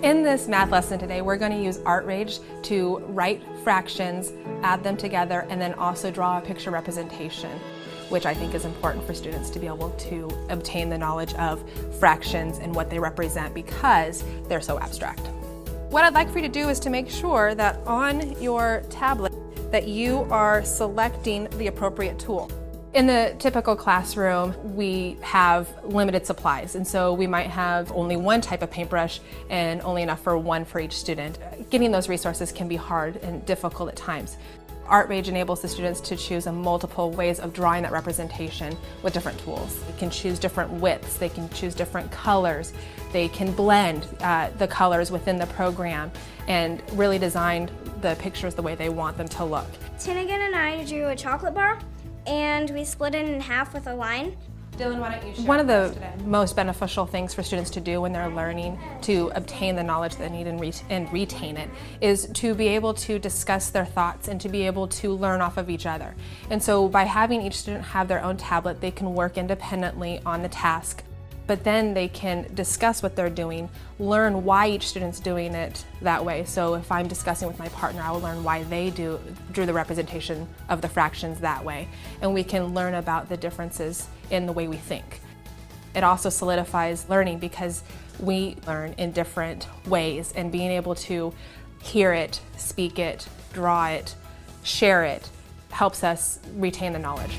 In this math lesson today, we're going to use AtRage to write fractions, add them together, and then also draw a picture representation, which I think is important for students to be able to obtain the knowledge of fractions and what they represent because they're so abstract. What I'd like for you to do is to make sure that on your tablet that you are selecting the appropriate tool. In the typical classroom, we have limited supplies, and so we might have only one type of paintbrush and only enough for one for each student. Getting those resources can be hard and difficult at times. AtRage enables the students to choose multiple ways of drawing that representation with different tools. They can choose different widths, they can choose different colors, they can blend the colors within the program and really design the pictures the way they want them to look. Tinnigan and I drew a chocolate bar, and we split it in half with a line. Dylan, why don't you share? One of the most beneficial things for students to do when they're learning to obtain the knowledge they need and retain it is to be able to discuss their thoughts and to be able to learn off of each other. And so by having each student have their own tablet, they can work independently on the task, but then they can discuss what they're doing, learn why each student's doing it that way. So if I'm discussing with my partner, I will learn why they drew the representation of the fractions that way. And we can learn about the differences in the way we think. It also solidifies learning because we learn in different ways, and being able to hear it, speak it, draw it, share it, helps us retain the knowledge.